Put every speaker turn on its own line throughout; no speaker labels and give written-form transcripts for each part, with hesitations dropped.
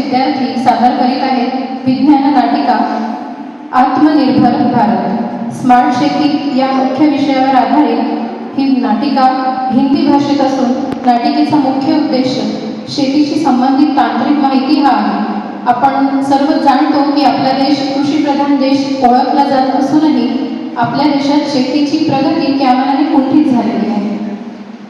विद्यार्थी सादर करीत आहेत विज्ञान नाटिका आत्मनिर्भर भारत। स्मार्ट शेती या मुख्य विषयावर आधारित ही नाटिका हिंदी भाषेत असून नाटिकेचा मुख्य उद्देश शेतीशी संबंधित तांत्रिक माहिती हा आहे। आपण सर्व जाणतो की आपला देश कृषीप्रधान देश ओळखला जात असूनही आपल्या देशात शेतीची प्रगती त्यामानाने कुंठित झालेली आहे।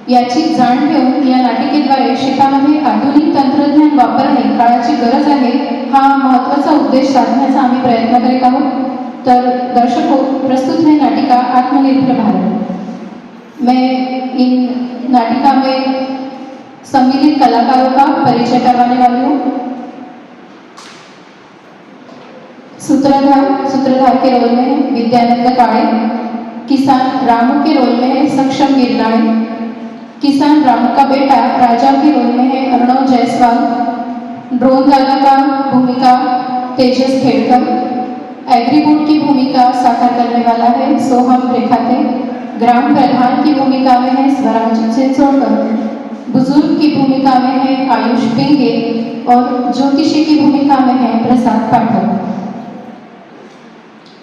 याची जाण घेऊन या नाटिकेद्वारे शेतामध्ये आधुनिक तंत्रज्ञान वापरणे काळाची गरज आहे हा महत्त्वाचा उद्देश साधण्याचा आम्ही प्रयत्न करीत आहोत। तर दर्शकों, प्रस्तुत है नाटिका आत्मनिर्भर भारत। मैं इन नाटिका में सम्मिलित कलाकारों का परिचय करवाने वाली हूँ। सूत्रधार के रोल में है विद्यानंद काळे, किसान रामू के रोल में है सक्षम गिरनाळे, किसान रामू का बेटा राजा के रोल में है अर्णव जायसवाल, ड्रोन दादा का भूमिका तेजस खेड़कर, एग्रीबोट की भूमिका साकार करने वाला है सोहम रेखाते, ग्राम प्रधान की भूमिका में है स्वराज चिंचोड़कर, बुजुर्ग की भूमिका में है आयुष पिंगे और ज्योतिषी की भूमिका में है प्रसाद पाठक।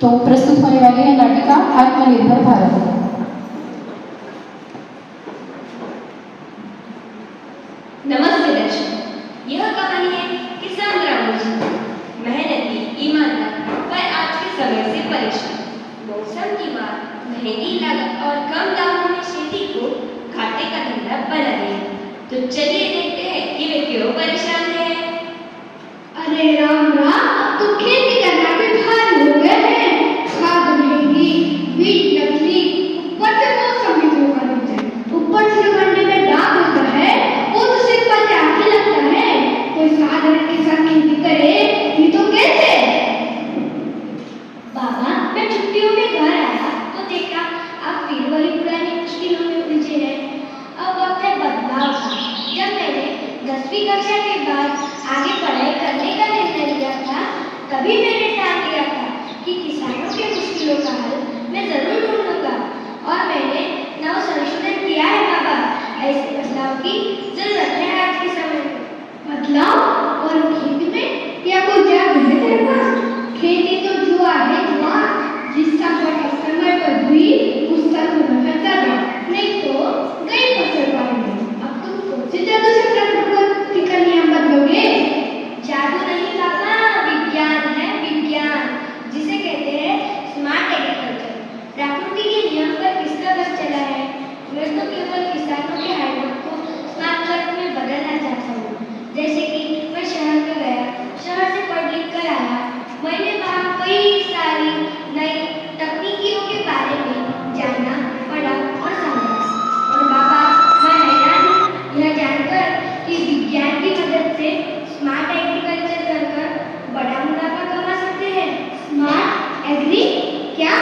तो प्रस्तुत होने वाली है नाटिका आत्मनिर्भर भारत।
नमस्ते दर्शक, यह कहानी है किसान रामू जी, मेहनती, ईमानदार पर आज के समय से परेशान। मौसम की बात, महंगी लागत और कम दामों में खेती को घाटे का धंधा बना दिया। तो चलिए देखते हैं कि वे क्यों परेशान हैं।
अरे राम राम, तो खेती करना भी भारी हो गया है। खाद महंगी, बीज नकली, ऊपर से मौसम भी धोखा देता है। ऊपर से मंडी में दाम होता है, वो तो सिर्फ मजाक ही लगता है। कोई साधारण किसान खेती करे ये तो कैसे?
बाबा, मैं छुट्टियों में घर आया तो देखा आप फिर वही पुरानी मुश्किलों में उलझे हैं। अब वक्त है बदलाव का। जब मैंने 10वीं कक्षा के बाद आगे पढ़ाई करने का निर्णय लिया था, तभी मैंने ठान लिया था कि किसानों के मुश्किलों का हल मैं जरूर ढूंढूंगा। और मैंने नव संशोधन किया है बाबा। ऐसे बदलाव की जरूरत है आज के समय में।
बदलाव? और खेती में क्या कोई जादू है तेरे पास? खेती तो जुआ है, जुआ। जिसका फसल समय पर हुई उसका तो नफा ज्यादा, नहीं तो गई फसल पाएंगे। अब तुम कौन से जादू से प्रकृति का नियम बदलोगे?
जादू नहीं बाबा, विज्ञान है विज्ञान, जिसे कहते हैं स्मार्ट एग्रीकल्चर। प्रकृति के नियम पर किसका बस चला है? मैं तो केवल किसानों के हार्डवर्क को स्मार्ट वर्क में बदलना चाहता हूँ। जैसे कि मैं शहर में गया, शहर से पढ़ लिख कर आया, मैंने वहाँ कई सारी नई तकनीकियों के बारे में जाना, पढ़ा और समझा। और बाबा, मैं हैरान हूँ यह जानकर कि विज्ञान की मदद से स्मार्ट एग्रीकल्चर कर बड़ा मुनाफा कमा सकते हैं।
स्मार्ट एग्री क्या?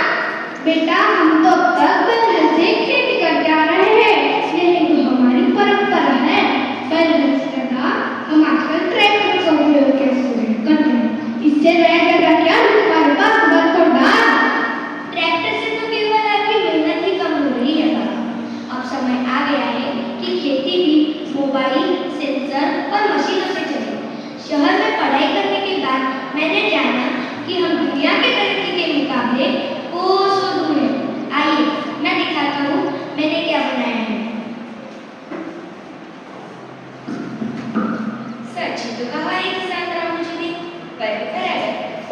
बेटा, हम तो अब तक बैल से खेती करते आ रहे हैं। यही तो हमारी परंपरा है। बैल से ज्यादा हम आजकल ट्रैक्टर का उपयोग करते हैं। इससे रहेगा क्या हमारे पास बरखोड़ा?
ट्रैक्टर से तो केवल आपकी मेहनत ही कम हो रही है बाबा। अब समय आ गया है कि खेती भी मोबाइल, सेंसर और मशीनों से चले। शहर में पढ़ाई करने के बाद मैंने जाना कि हम दुनिया के तरक्की के मुकाबले कोसों दूर हैं। आइए मैं दिखाता हूँ मैंने क्या बनाया है। सच ही तो कहा है किसान रामू जी ने, पर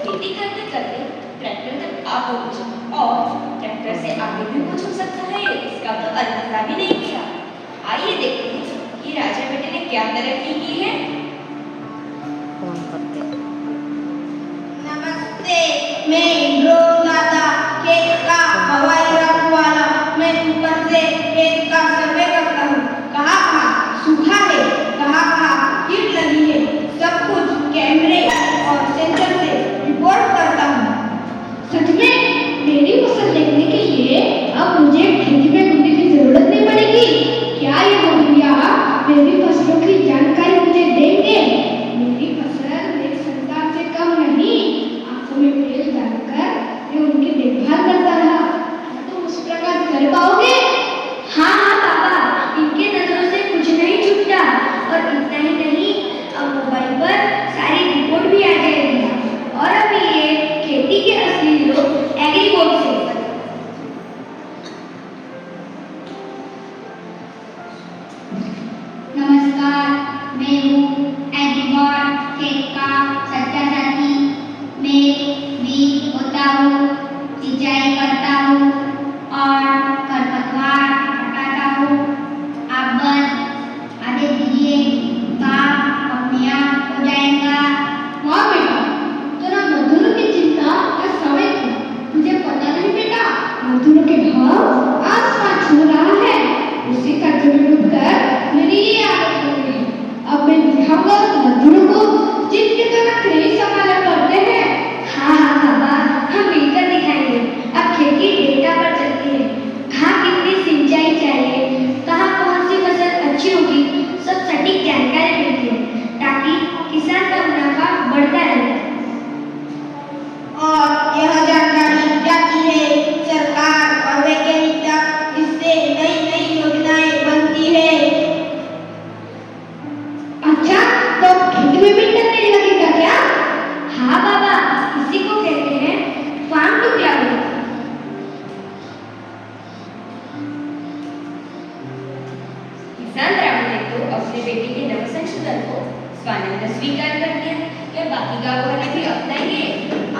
खेती करते करते ट्रैक्टर तक आ पहुंचे और ट्रैक्टर से आगे भी कुछ हो सकता है, इसका तो अंदाजा भी नहीं किया। आइए देखते हैं कि राजा बेटे ने क्या तरक्की की है।
नमस्ते, मैं ड्रोन दादा, खेत का हवाई रखवाला। मैं ऊपर से खेत का सर्वे करता हूँ। कहाँ सूखा है, कहाँ कीट लगी है, सब कुछ कैमरे और सेंसर से रिपोर्ट करता हूँ।
सच में मेरी फसल देखने के लिए अब मुझे खेती में घूमने की जरूरत नहीं पड़ेगी क्या? ये भैया मेरी फसलों की जानकारी मुझे देंगे?
स्वीकार कर लिया, क्या बाकी गाँव वाले भी अपनाएंगे?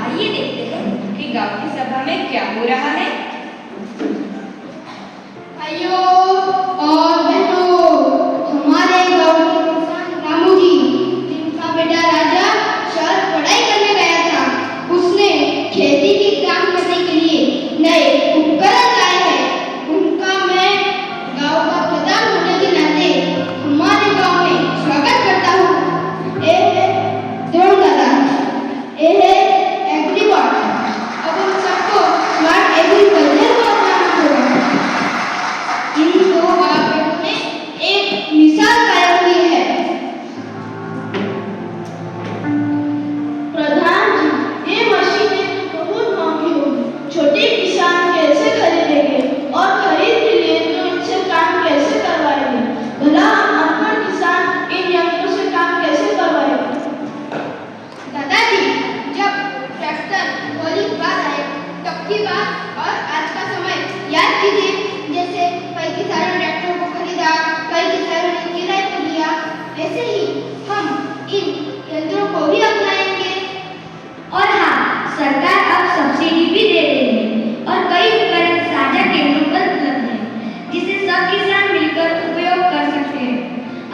आइए देखते हैं कि गाँव की सभा में क्या हो रहा है।
भाइयों और बहनों, हमारे गांव के किसान रामू जी, जिनका बेटा राजा शहर पढ़ाई करने गया था, उसने खेती के काम करने के लिए नए उपकरण लाए हैं। उनका मैं गांव का प्रधान होने के नाते हमारे गांव में स्वागत करता हूँ। ये है द्रोण दादा, ये है एग्रीबॉट। अब हम सबको स्मार्ट एग्रीकल्चर को अपनाना होगा। इन दो बालकों ने एक मिसाल कायम की है। प्रधान जी, ये मशीनें तो बहुत महंगी होगी, छोटे किसान कैसे खरीदेंगे और खरीद के लिए तो इनसे काम कैसे करवाएंगे? भला अनपढ़ किसान इन यंत्रों से काम कैसे करवाएंगे? दादाजी, जब ट्रैक्टर पहली बार आए तब की बात और आज का समय याद कीजिए। जैसे कई किसानों ने ट्रैक्टर को खरीदा, कई किसानों ने किराए पर लिया, ऐसे ही हम इन यंत्रों को भी अपनाएंगे।
और हाँ, सरकार अब सब्सिडी भी दे रही है और कई उपकरण साझा केंद्रों पर उपलब्ध है, जिसे सब किसान मिलकर उपयोग कर सकते हैं।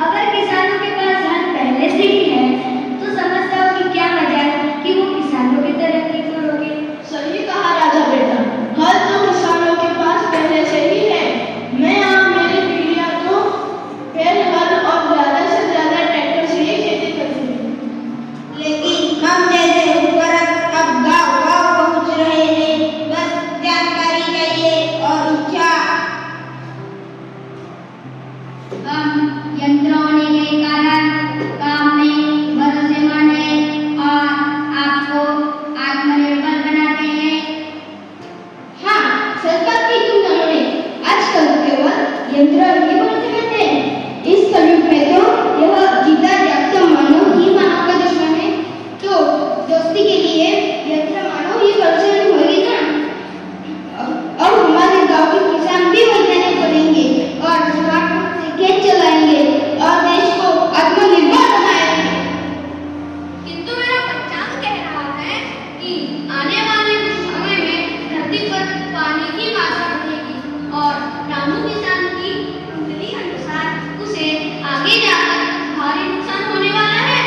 अगर किसानों के पास धन पहले से ही है तो समझता हूँ कि क्या मजाल कि वो किसानों की तरक्की को रोके।
सही कहा राजा बेटा, हल तो किसानों के पास पहले से ही है। मैं और मेरी पीढ़ियां तो बैल हल और ज्यादा से ज्यादा ट्रैक्टर से ही खेती करती हैं।
लेकिन हम जैसे उपकरण अब गाँव-गाँव पहुँच रहे हैं। बस जानकारी चाहिए और इच्छा।
हम यंत्र होने के कारण काम में भरोसेमंद है और आपको आत्मनिर्भर बनाते हैं।
हाँ, सरकार की तुलना में आजकल केवल यंत्र ही भरोसेमंद हैं। इस कलयुग में तो यह जीता जागता मानव ही मानव का दुश्मन है। तो दोस्ती के लिए यंत्र मानव ही भरोसेमंद होगी ना। अब हमारे गांव के किसान भी वैज्ञानिक बनेंगे और स्मार्टफोन से खेत चलाएंगे और देश को आत्मनिर्भर बनाएंगे।
किंतु मेरा पंचांग कह रहा है कि आने वाले कुछ समय में धरती पर पानी की मात्रा बढ़ेगी और रामू किसान की कुंडली अनुसार उसे आगे जाकर भारी नुकसान होने वाला है।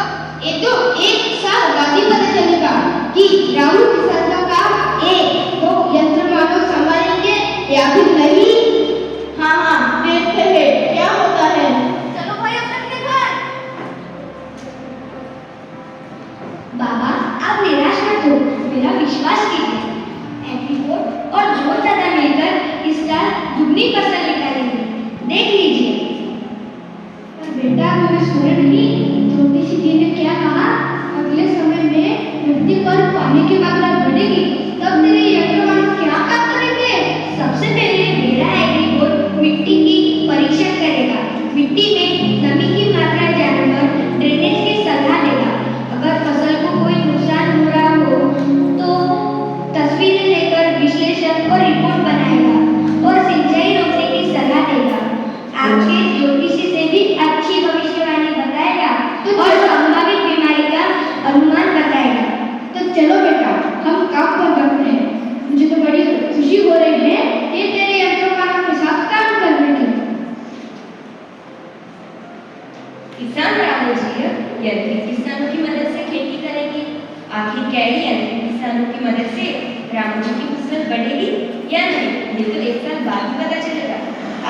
अब ये तो एक साल बाद ही पता चलेगा कि रामू किसान का काम एक दो यंत्र मानव संभालेंगे या फिर नहीं। हाँ हाँ, देखते हैं क्या होता है।
चलो भाई अपने घर। बाबा, आप निराश मत हो, मेरा विश्वास कीजिए। एग्रीबॉट और द्रोण दादा मिलकर इस साल दुगनी फसल निकालेंगे, देख लीजिए।
पर बेटा, मैंने सुना नहीं, छोटी सी जी ने क्या कहा? अगले समय में धरती पर पानी की मात्रा बढ़ेगी, तब तेरे यंत्र मानव क्या काम करेंगे?
सबसे पहले मेरा एग्रीबॉट मिट्टी की परीक्षण करेगा। मिट्टी में नमी की मात्रा जानकर ड्रेनेज की सलाह देगा। अगर फसल को कोई नुकसान हो रहा हो तो तस्वीरें लेकर विश्लेषण और रिपोर्ट बनाएगा और सिंचाई रोकने की सलाह देगा। आपके ज्योतिषी से भी अच्छी भविष्यवाणी बताएगा और संभावित बीमारी का अनुमान बताएगा।
तो चलो बेटा, हम काम पर करते हैं। मुझे तो बड़ी खुशी हो रही है ये तेरे यंत्र मानव के साथ काम करने की।
किसान रामू जी यंत्रित किसानों की मदद से खेती करेंगे। आखिर क्या ही यंत्रित किसानों की मदद से रामू जी की फसल बढ़ेगी या नहीं, ये तो एक साल बाद ही पता चलेगा।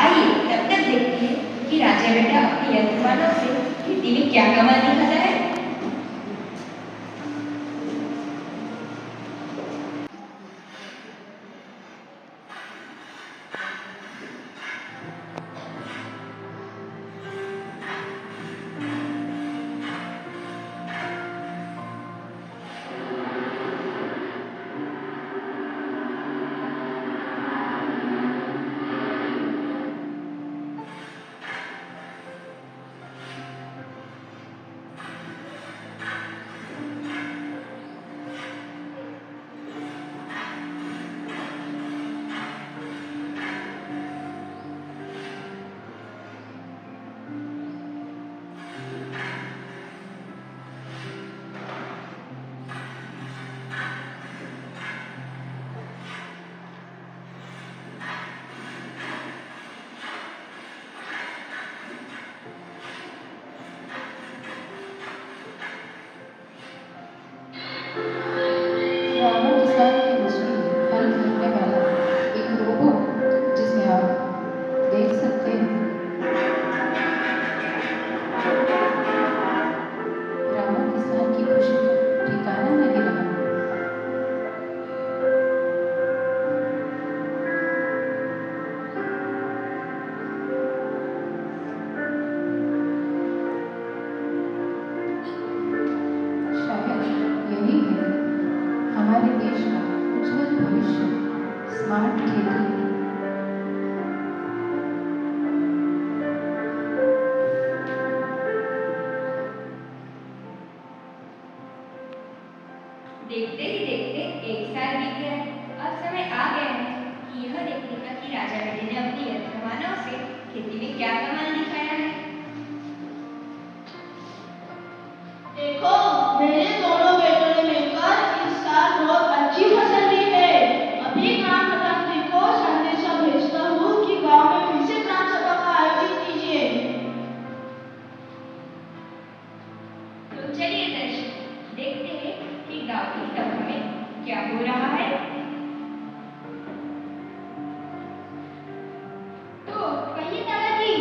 आइए तब तक देखते हैं कि राजा बेटा अपने यंत्र मानव से खेती में क्या कमाल दिखाता है।
रावण किसान की मछली हल करने वाला एक रोबोट जिसे आप देख सकते हैं। रावण किसान की खुशी का ठिकाना नहीं रहा। शायद यही है हमारे देश का उज्जवल भविष्य, स्मार्ट खेती।
देखते ही देखते एक साल बीत गया। अब समय आ गया है कि यह देखने का कि राजा बेटे ने अपनी यंत्रमानव से खेती में क्या कमाल दिखाया है।
देखो, मेरे दोनों बेटों ने मिलकर इस साल बहुत अच्छी फसल ली है। अभी ग्राम प्रधान जी को संदेशा भेजता हूँ कि गांव में फिर से ग्राम सभा का आयोजन कीजिए।
तो चलिए दर्शक, देखते हैं कि गांव की सभा में क्या हो रहा है।
तो कहिए दादाजी,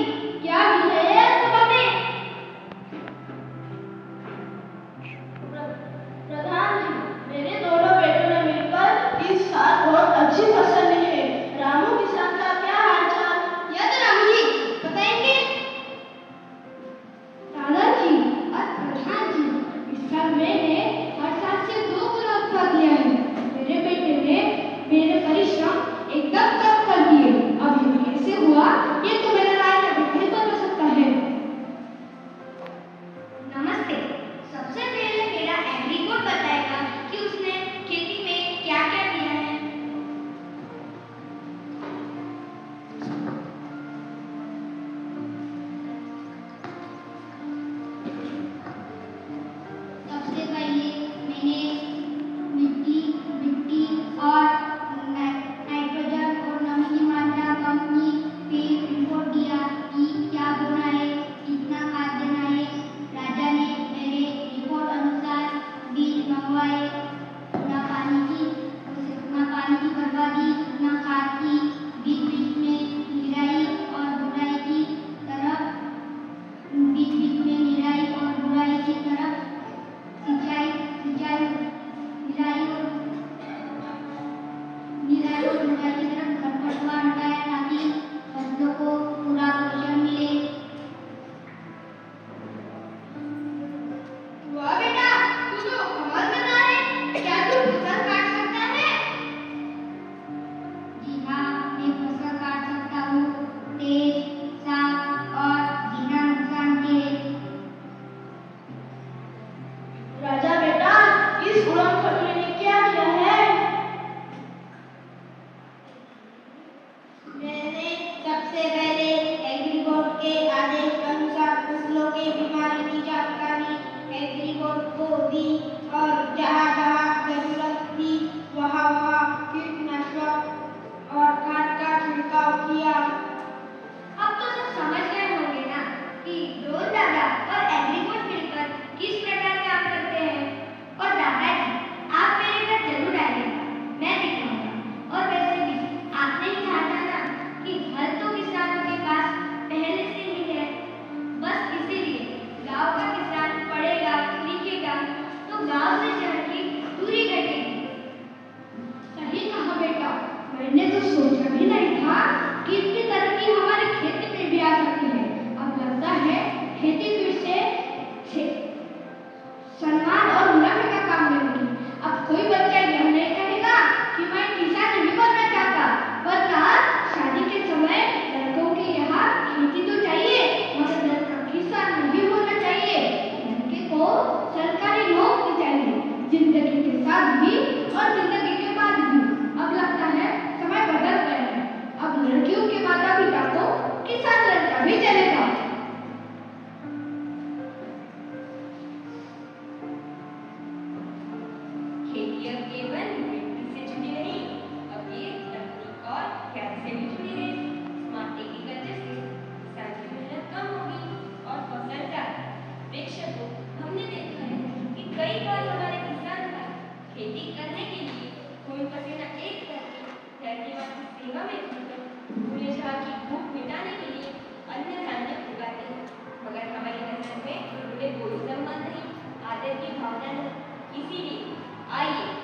क्या विषय है सभा में?
प्रधान जी, मेरे दोनों बेटों ने मिलकर इस साल बहुत अच्छी फसल ली है। रामू किसान का क्या हालचाल?
या तो रामू जी बताएंगे। दादाजी और प्रधान जी, इस साल मैंने हर साल से 2 गुना उत्पाद लिया है। मेरे बेटे ने मेरे परिश्रम एकदम कम कर दिए। अब ये कैसे हुआ, ये तो मेरा राजा बेटा ही बता सकता है।
नमस्ते। सबसे पहले मेरा एग्री कोड बताएगा कि उसने खेती में क्या क्या किया है।
सबसे पहले मैंने मिट्टी मिट्टी और नाइट्रोजन और नमी की मात्रा कम की, फिर रिपोर्ट दिया कि क्या बोना है, कितना खाद देना है। राजा ने मेरे रिपोर्ट अनुसार बीज मंगवाए। ना पानी की बर्बादी, ना खाद की। बीच बीच में निराई और बुराई की तरफ बीच बीच में निराई और बुराई की तरफ सिंचाई सिंचाई निराई और बुराई की तरफ खरपतवार हटाया ताकि फसलों को पूरा पोषण मिले। वाह बेटा, तू तो कमाल कर रहा है। क्या तू फसल काट सकता है? जी हाँ, मैं फसल काट सकता हूँ, तेज, साफ और बिना नुकसान के।
राजा बेटा, इस उड़न खटोले ने क्या किया है? मैंने सबसे पहले एग्री बोर्ड के आदेश अनुसार फसलों के बीमारी की जानकारी एग्री बोर्ड को दी और जहाँ जहाँ जरूरत थी वहाँ वहाँ कीटनाशक और खाद का छिड़काव किया।
अब तो सब समझ गए होंगे ना कि ड्रोन दादा और एग्री कोड मिलकर किस प्रकार काम करते हैं। और दादाजी, आप मेरे घर जरूर आइएगा, मैं दिखाऊंगा। और वैसे भी आपने ही कहा था ना कि हल तो किसानों के पास पहले से ही है। बस इसीलिए गांव का किसान पढ़ेगा लिखेगा तो गांव से शहर की दूरी घटेगी।
सही कहा बेटा, मैंने तो सोचा भी नहीं था कि इतनी तरक्की हमारे खेती में भी आ सकती है। अब लगता है खेती फिर से सम्मान और मुनाफे का काम करेगी। अब कोई बच्चा यह नहीं कहेगा कि मैं किसान नहीं बनना चाहता, वरना शादी के समय लड़कों के यहाँ खेती तो चाहिए मगर लड़का किसान नहीं होना चाहिए। लड़के को सरकारी नौकरी चाहिए, जिंदगी के साथ भी और जिंदगी के बाद भी। अब लगता है समय बदल गया है। अब लड़कियों के माता पिता को किसान लड़का भी चलेगा।
खेती अब केवल मिट्टी से जुड़ी नहीं, अब ये तकनीक और ज्ञान से भी जुड़ी है। स्मार्ट एग्रीकल्चर से किसान की मेहनत कम होगी और फसल ज्यादा। प्रेक्षकों, हमने देखा है कि कई बार हमारे किसान भाई उत्पादन किसी भी आइए